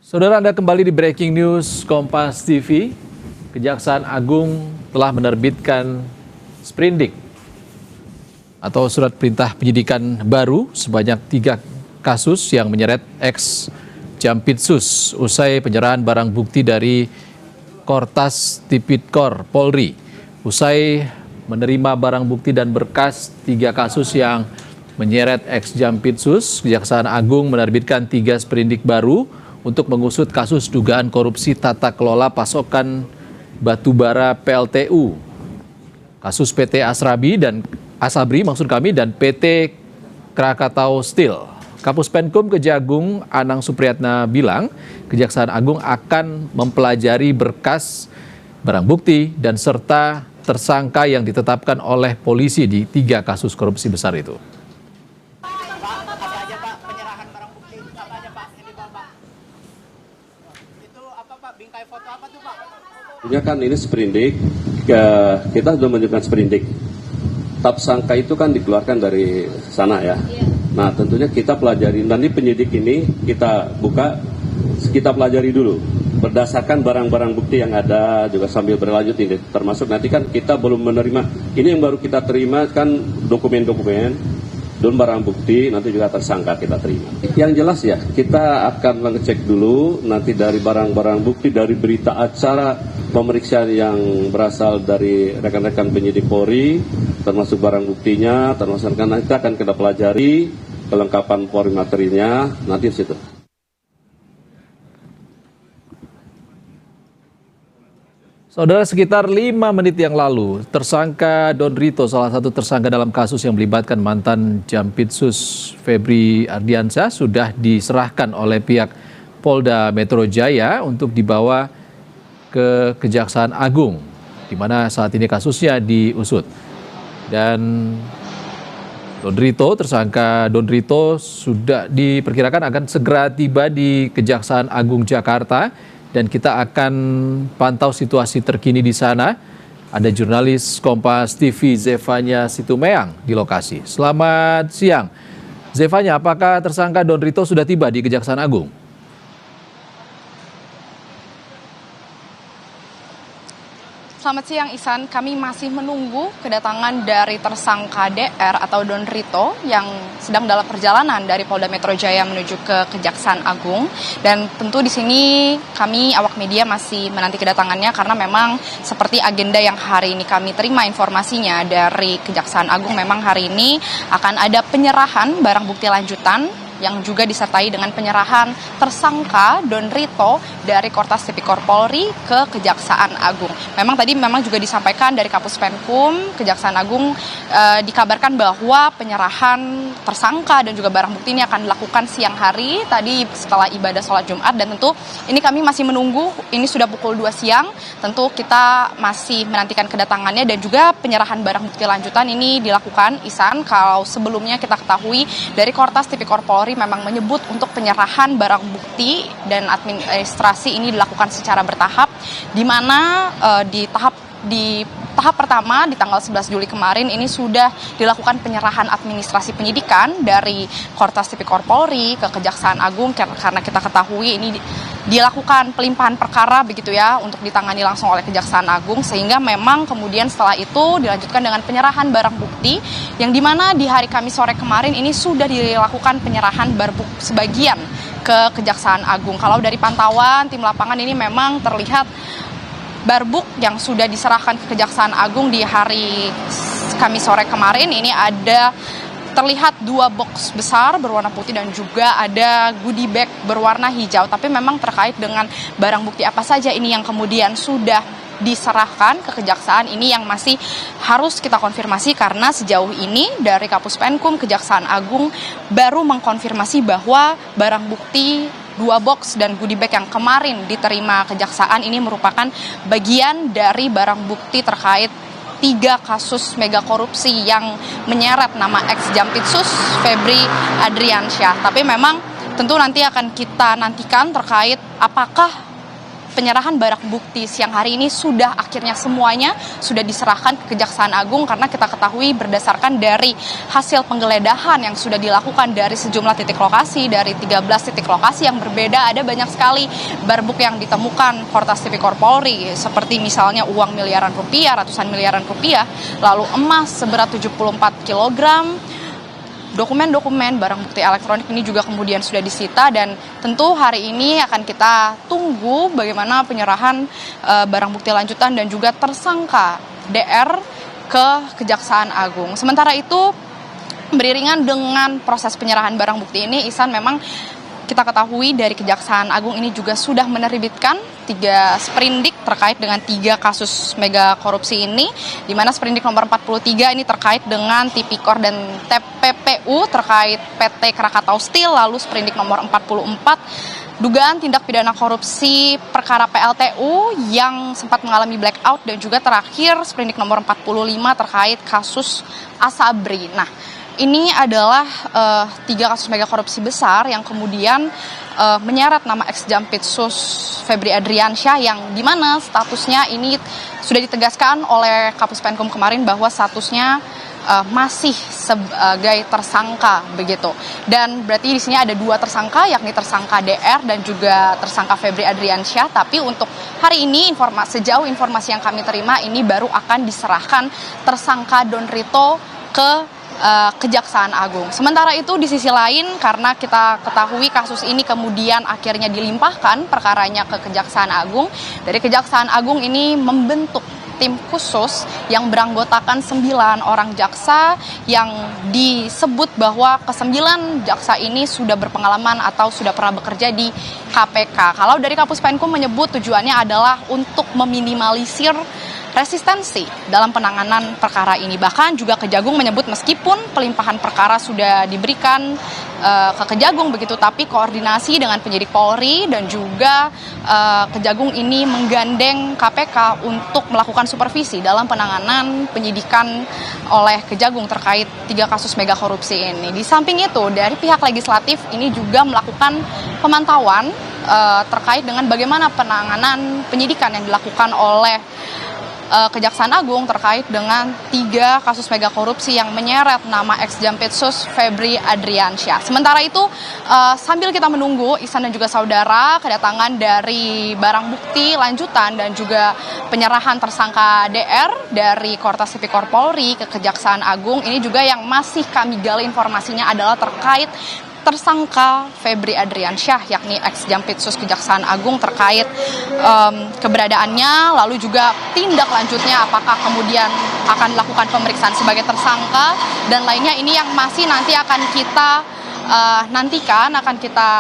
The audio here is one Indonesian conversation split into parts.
Saudara, Anda kembali di Breaking News Kompas TV. Kejaksaan Agung telah menerbitkan sprindik atau surat perintah penyidikan baru sebanyak 3 kasus yang menyeret ex Jampitsus usai penyerahan barang bukti dari Kortas Tipikor Polri. Usai menerima barang bukti dan berkas 3 kasus yang menyeret ex Jampitsus, Kejaksaan Agung menerbitkan 3 sprindik baru untuk mengusut kasus dugaan korupsi tata kelola pasokan batubara PLTU, kasus PT Asabri dan PT Krakatau Steel. Kapus Penkum Kejagung Anang Supriyatna bilang, Kejaksaan Agung akan mempelajari berkas, barang bukti, dan serta tersangka yang ditetapkan oleh polisi di 3 kasus korupsi besar itu. Tentunya kan ini sprindik, kita sudah menunjukkan sprindik. Tersangka itu kan dikeluarkan dari sana ya. Nah tentunya kita pelajari, nanti penyidik ini kita buka, kita pelajari dulu. Berdasarkan barang-barang bukti yang ada juga sambil berlanjut ini. Termasuk nanti kan kita belum menerima, ini yang baru kita terima kan dokumen-dokumen. Dan barang bukti nanti juga tersangka kita terima. Yang jelas ya, kita akan mengecek dulu nanti dari barang-barang bukti, dari berita acara pemeriksaan yang berasal dari rekan-rekan penyidik Polri, termasuk barang buktinya, termasuk nanti akan kita pelajari kelengkapan Polri materinya nanti di situ. Saudara, sekitar 5 menit yang lalu, tersangka Don Rito, salah satu tersangka dalam kasus yang melibatkan mantan Jampitsus Febri Ardiansyah, sudah diserahkan oleh pihak Polda Metro Jaya untuk dibawa ke Kejaksaan Agung, di mana saat ini kasusnya diusut. Dan tersangka Don Rito sudah diperkirakan akan segera tiba di Kejaksaan Agung Jakarta. Dan kita akan pantau situasi terkini di sana. Ada jurnalis Kompas TV Zefanya Situmeang di lokasi. Selamat siang. Zefanya, apakah tersangka Don Rito sudah tiba di Kejaksaan Agung? Selamat siang Ihsan, kami masih menunggu kedatangan dari tersangka DR atau Don Rito yang sedang dalam perjalanan dari Polda Metro Jaya menuju ke Kejaksaan Agung. Dan tentu di sini kami awak media masih menanti kedatangannya karena memang seperti agenda yang hari ini kami terima informasinya dari Kejaksaan Agung, memang hari ini akan ada penyerahan barang bukti lanjutan yang juga disertai dengan penyerahan tersangka Don Rito dari Kortas Tipikor Polri ke Kejaksaan Agung. Memang tadi juga disampaikan dari Kapus Penkum Kejaksaan Agung dikabarkan bahwa penyerahan tersangka dan juga barang bukti ini akan dilakukan siang hari tadi setelah ibadah sholat Jumat, dan tentu ini kami masih menunggu, ini sudah pukul 2 siang, tentu kita masih menantikan kedatangannya dan juga penyerahan barang bukti lanjutan ini dilakukan. Ihsan, kalau sebelumnya kita ketahui dari Kortas Tipikor Polri memang menyebut untuk penyerahan barang bukti dan administrasi ini dilakukan secara bertahap, di mana di tahap pertama di tanggal 11 Juli kemarin ini sudah dilakukan penyerahan administrasi penyidikan dari Kortas Tipikor Polri ke Kejaksaan Agung, karena kita ketahui ini dilakukan pelimpahan perkara begitu ya untuk ditangani langsung oleh Kejaksaan Agung, sehingga memang kemudian setelah itu dilanjutkan dengan penyerahan barang bukti yang dimana di hari Kamis sore kemarin ini sudah dilakukan penyerahan barang bukti sebagian ke Kejaksaan Agung. Kalau dari pantauan tim lapangan ini memang terlihat barbuk yang sudah diserahkan ke Kejaksaan Agung di hari Kamis sore kemarin ini ada terlihat 2 box besar berwarna putih dan juga ada goodie bag berwarna hijau. Tapi memang terkait dengan barang bukti apa saja ini yang kemudian sudah diserahkan ke kejaksaan, ini yang masih harus kita konfirmasi karena sejauh ini dari Kapus Penkum Kejaksaan Agung baru mengkonfirmasi bahwa barang bukti 2 box dan goodie bag yang kemarin diterima kejaksaan ini merupakan bagian dari barang bukti terkait 3 kasus mega korupsi yang menyeret nama ex Jampitsus Febri Ardiansyah. Tapi memang tentu nanti akan kita nantikan terkait apakah penyerahan barang bukti siang hari ini sudah akhirnya semuanya sudah diserahkan ke Kejaksaan Agung, karena kita ketahui berdasarkan dari hasil penggeledahan yang sudah dilakukan dari sejumlah titik lokasi, dari 13 titik lokasi yang berbeda, ada banyak sekali barang bukti yang ditemukan Kortas Tipikor Polri, seperti misalnya uang miliaran rupiah, ratusan miliaran rupiah, lalu emas seberat 74 kilogram. Dokumen-dokumen barang bukti elektronik ini juga kemudian sudah disita, dan tentu hari ini akan kita tunggu bagaimana penyerahan barang bukti lanjutan dan juga tersangka DR ke Kejaksaan Agung. Sementara itu, beriringan dengan proses penyerahan barang bukti ini, Ihsan, memang kita ketahui dari Kejaksaan Agung ini juga sudah menerbitkan 3 sprindik terkait dengan 3 kasus mega korupsi ini, di mana sprindik nomor 43 ini terkait dengan Tipikor dan TPPU terkait PT Krakatau Steel, lalu sprindik nomor 44 dugaan tindak pidana korupsi perkara PLTU yang sempat mengalami blackout, dan juga terakhir sprindik nomor 45 terkait kasus Asabri. Nah, ini adalah 3 kasus mega korupsi besar yang kemudian menyeret nama ex-Jampitsus Febri Adriansyah, yang dimana statusnya ini sudah ditegaskan oleh Kapus Penkum kemarin bahwa statusnya masih sebagai tersangka begitu. Dan berarti di sini ada 2 tersangka, yakni tersangka DR dan juga tersangka Febri Adriansyah. Tapi untuk hari ini sejauh informasi yang kami terima, ini baru akan diserahkan tersangka Don Rito ke Kejaksaan Agung. Sementara itu di sisi lain, karena kita ketahui kasus ini kemudian akhirnya dilimpahkan perkaranya ke Kejaksaan Agung, dari Kejaksaan Agung ini membentuk tim khusus yang beranggotakan 9 orang jaksa yang disebut bahwa ke-9 jaksa ini sudah berpengalaman atau sudah pernah bekerja di KPK. Kalau dari Kapus Penkum menyebut tujuannya adalah untuk meminimalisir resistensi dalam penanganan perkara ini. Bahkan juga Kejagung menyebut meskipun pelimpahan perkara sudah diberikan ke Kejagung begitu, tapi koordinasi dengan penyidik Polri dan juga Kejagung ini menggandeng KPK untuk melakukan supervisi dalam penanganan penyidikan oleh Kejagung terkait 3 kasus mega korupsi ini. Di samping itu, dari pihak legislatif ini juga melakukan pemantauan terkait dengan bagaimana penanganan penyidikan yang dilakukan oleh Kejaksaan Agung terkait dengan 3 kasus mega korupsi yang menyeret nama ex-Jampitsus Febri Adriansyah. Sementara itu, sambil kita menunggu Ihsan dan juga saudara kedatangan dari barang bukti lanjutan dan juga penyerahan tersangka DR dari Kortas Tipikor Polri ke Kejaksaan Agung, ini juga yang masih kami gali informasinya adalah terkait tersangka Febri Adriansyah, yakni ex-Jampitsus Kejaksaan Agung, terkait keberadaannya, lalu juga tindak lanjutnya apakah kemudian akan dilakukan pemeriksaan sebagai tersangka dan lainnya. Ini yang masih nanti akan kita nantikan, akan kita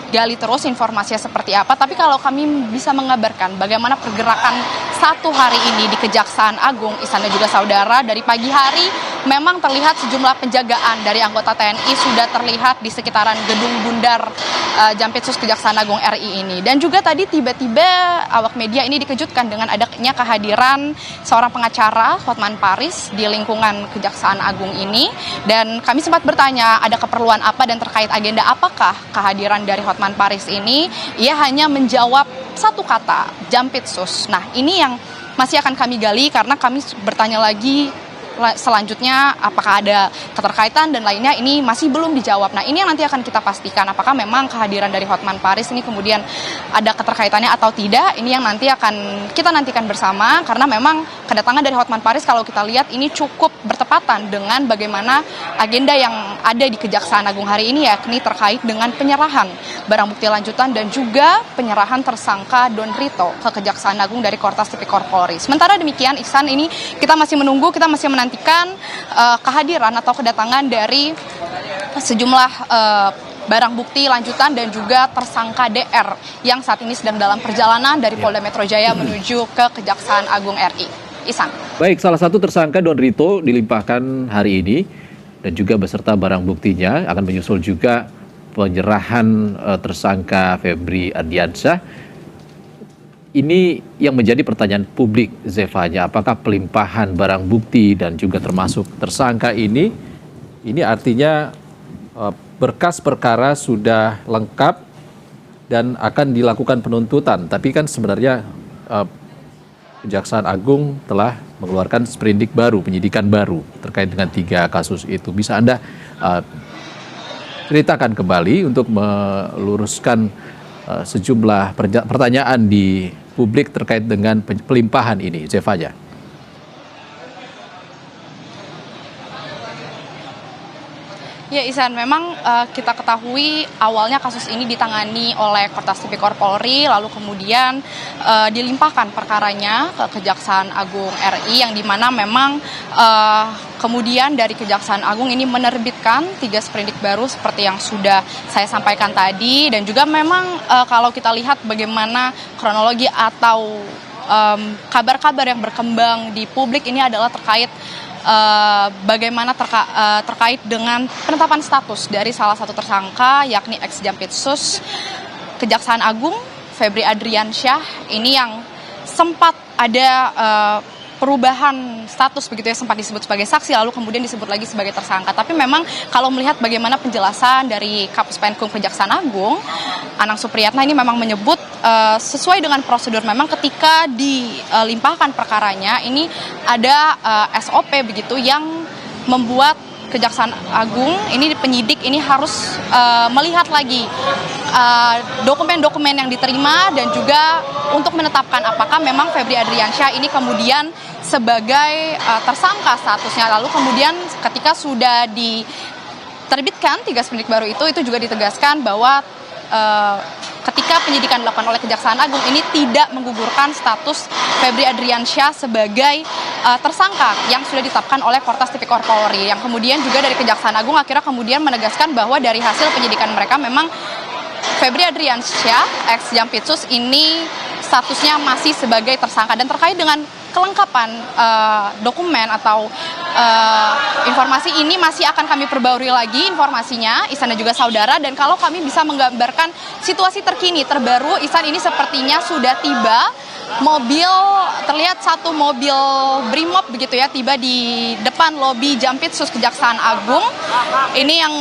gali terus informasinya seperti apa. Tapi kalau kami bisa mengabarkan bagaimana pergerakan 1 hari ini di Kejaksaan Agung, Ihsan dan juga saudara, dari pagi hari memang terlihat sejumlah penjagaan dari anggota TNI sudah terlihat di sekitaran gedung bundar Jampitsus Kejaksaan Agung RI ini. Dan juga tadi tiba-tiba awak media ini dikejutkan dengan adanya kehadiran seorang pengacara, Hotman Paris, di lingkungan Kejaksaan Agung ini. Dan kami sempat bertanya ada keperluan apa dan terkait agenda apakah kehadiran dari Hotman Paris ini. Ia hanya menjawab 1 kata, Jampitsus. Nah, ini yang masih akan kami gali karena kami bertanya lagi selanjutnya apakah ada keterkaitan dan lainnya, ini masih belum dijawab. Nah, ini yang nanti akan kita pastikan apakah memang kehadiran dari Hotman Paris ini kemudian ada keterkaitannya atau tidak. Ini yang nanti akan kita nantikan bersama, karena memang kedatangan dari Hotman Paris kalau kita lihat ini cukup bertepatan dengan bagaimana agenda yang ada di Kejaksaan Agung hari ini, yakni terkait dengan penyerahan barang bukti lanjutan dan juga penyerahan tersangka Don Rito ke Kejaksaan Agung dari Kortas Tipikor Polri. Sementara demikian, Ihsan, ini kita masih menunggu, kita masih menantikan kehadiran atau kedatangan dari sejumlah barang bukti lanjutan dan juga tersangka DR yang saat ini sedang dalam perjalanan dari Polda Metro Jaya menuju ke Kejaksaan Agung RI. Ihsan. Baik, salah satu tersangka Don Rito dilimpahkan hari ini dan juga beserta barang buktinya. Akan menyusul juga penyerahan tersangka Febri Adriansyah. Ini yang menjadi pertanyaan publik, Zevanya, apakah pelimpahan barang bukti dan juga termasuk tersangka ini artinya berkas perkara sudah lengkap dan akan dilakukan penuntutan. Tapi kan sebenarnya Kejaksaan Agung telah mengeluarkan sprindik baru, penyidikan baru terkait dengan 3 kasus itu. Bisa Anda ceritakan kembali untuk meluruskan sejumlah pertanyaan di publik terkait dengan pelimpahan ini, Zefaja? Ya Ihsan, memang kita ketahui awalnya kasus ini ditangani oleh Kortas Tipikor Polri, lalu kemudian dilimpahkan perkaranya ke Kejaksaan Agung RI, yang dimana memang kemudian dari Kejaksaan Agung ini menerbitkan 3 sprindik baru seperti yang sudah saya sampaikan tadi, dan juga memang kalau kita lihat bagaimana kronologi atau kabar-kabar yang berkembang di publik ini adalah terkait bagaimana terkait dengan penetapan status dari salah satu tersangka, yakni ex Jampitsus Kejaksaan Agung Febri Adriansyah, ini yang sempat ada perubahan status begitu ya, sempat disebut sebagai saksi lalu kemudian disebut lagi sebagai tersangka. Tapi memang kalau melihat bagaimana penjelasan dari Kapus Penkum Kejaksaan Agung, Anang Supriyatna ini memang menyebut sesuai dengan prosedur, memang ketika dilimpahkan perkaranya ini ada SOP begitu yang membuat Kejaksaan Agung ini, penyidik ini harus melihat lagi dokumen-dokumen yang diterima dan juga untuk menetapkan apakah memang Febri Adriansyah ini kemudian sebagai tersangka statusnya. Lalu kemudian ketika sudah diterbitkan 3 sprindik baru itu juga ditegaskan bahwa ketika penyidikan dilakukan oleh Kejaksaan Agung ini tidak menggugurkan status Febri Adriansyah sebagai tersangka yang sudah ditetapkan oleh Kortas Tipikor Polri, yang kemudian juga dari Kejaksaan Agung akhirnya kemudian menegaskan bahwa dari hasil penyidikan mereka memang Febri Adriansyah ex Jampitsus ini statusnya masih sebagai tersangka. Dan terkait dengan kelengkapan dokumen atau informasi ini masih akan kami perbarui lagi informasinya, Ihsan dan juga saudara. Dan kalau kami bisa menggambarkan situasi terkini terbaru, Ihsan, ini sepertinya sudah tiba mobil, terlihat satu mobil Brimob begitu ya, tiba di depan lobi Jampitsus Kejaksaan Agung. Ini yang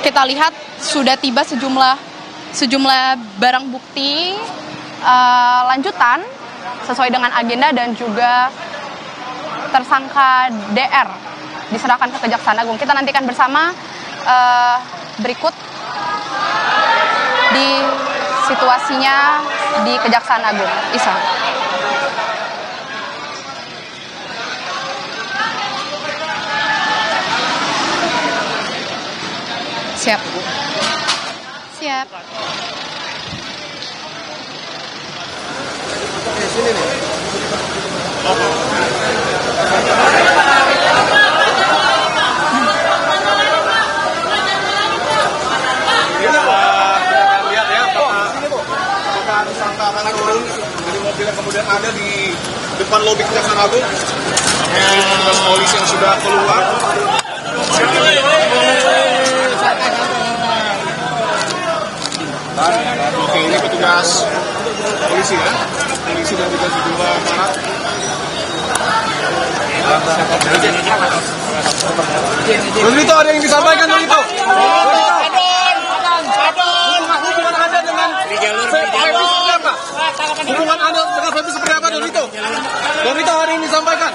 kita lihat sudah tiba sejumlah barang bukti lanjutan sesuai dengan agenda, dan juga tersangka DR diserahkan ke Kejaksaan Agung. Kita nantikan bersama berikut di situasinya di Kejaksaan Agung. Isa. Siap. Siap. Sini nih. Lihat ya, apakah tersangka akan turun dari mobil yang kemudian ada di depan lobi Kejaksaan Agung. Petugas polisi yang sudah keluar. Dan oke, ini petugas polisi ya, polisi dan juga sejumlah aparat. Lolito, ada yang disampaikan Lolito? Hubungan Anda dengan Febri seperti apa? Hubungan Anda dengan Febri seperti apa, Lolito? Lolito, ada yang disampaikan?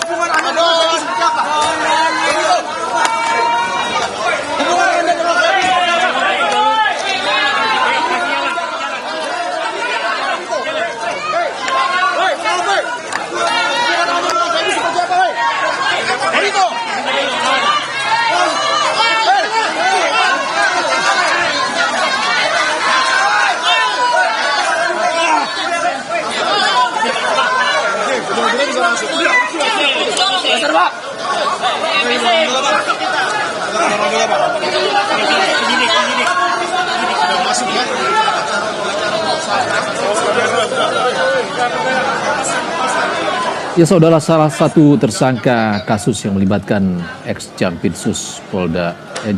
Hubungan Anda dengan Febri seperti apa? Lolito, hubungan Anda dengan Febri seperti apa? Ya saudara, salah satu tersangka kasus yang melibatkan ex Jampitsus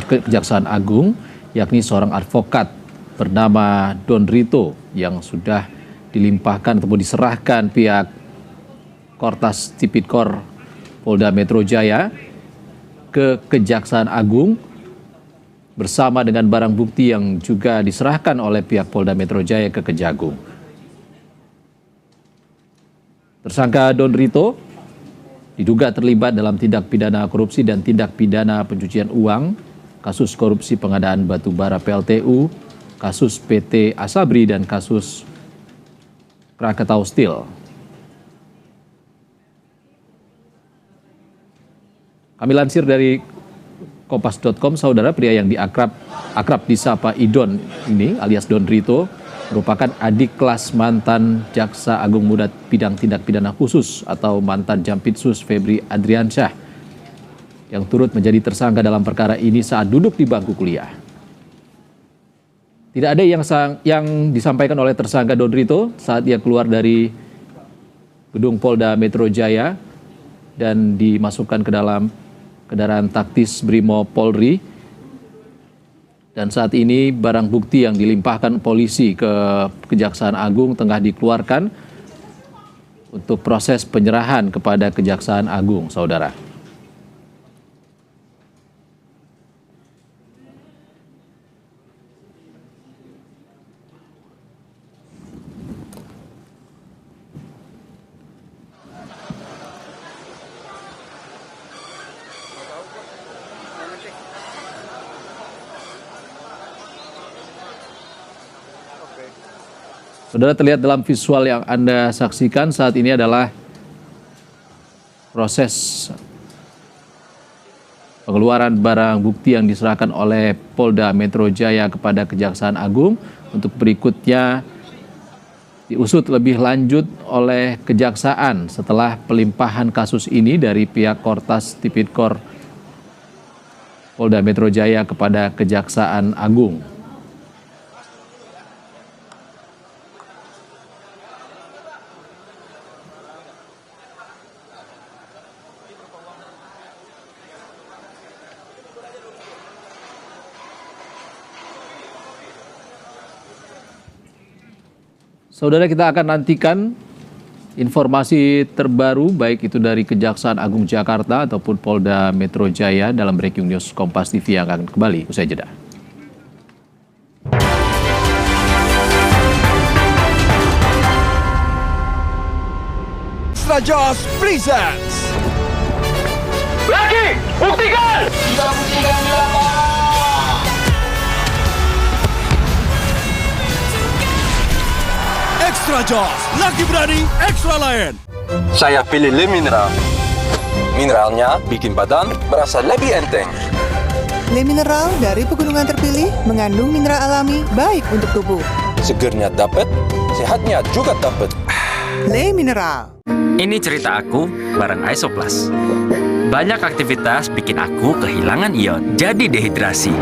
Kejaksaan Agung, yakni seorang advokat bernama Don Rito yang sudah dilimpahkan ataupun diserahkan pihak Kortas Tipikor Polda Metro Jaya ke Kejaksaan Agung, bersama dengan barang bukti yang juga diserahkan oleh pihak Polda Metro Jaya ke Kejagung. Tersangka Don Rito diduga terlibat dalam tindak pidana korupsi dan tindak pidana pencucian uang, kasus korupsi pengadaan batu bara PLTU, kasus PT Asabri, dan kasus Krakatau Steel. Kami lansir dari Kompas.com, saudara, pria yang akrab disapa Idon ini alias Don Rito merupakan adik kelas mantan Jaksa Agung Muda Bidang Tindak Pidana Khusus atau mantan Jampitsus Febri Adriansyah yang turut menjadi tersangka dalam perkara ini saat duduk di bangku kuliah. Tidak ada yang disampaikan oleh tersangka Don Rito saat ia keluar dari gedung Polda Metro Jaya dan dimasukkan ke dalam kendaraan taktis Brimo Polri. Dan saat ini barang bukti yang dilimpahkan polisi ke Kejaksaan Agung tengah dikeluarkan untuk proses penyerahan kepada Kejaksaan Agung, saudara. Saudara, terlihat dalam visual yang Anda saksikan saat ini adalah proses pengeluaran barang bukti yang diserahkan oleh Polda Metro Jaya kepada Kejaksaan Agung untuk berikutnya diusut lebih lanjut oleh Kejaksaan setelah pelimpahan kasus ini dari pihak Kortas Tipikor Polda Metro Jaya kepada Kejaksaan Agung. Saudara, kita akan nantikan informasi terbaru baik itu dari Kejaksaan Agung Jakarta ataupun Polda Metro Jaya dalam Breaking News Kompas TV yang akan kembali usai jeda. Extra Jaws presents Lagi, buktikan! Kita buktikan di lapangan. Extra Jaws, lagi berani, ekstra lain. Saya pilih Le Mineral. Mineralnya bikin badan merasa lebih enteng. Le Mineral dari pegunungan terpilih mengandung mineral alami baik untuk tubuh. Segernya dapat, sehatnya juga dapat. Le Mineral. Ini cerita aku bareng Isoplas. Banyak aktivitas bikin aku kehilangan ion, jadi dehidrasi.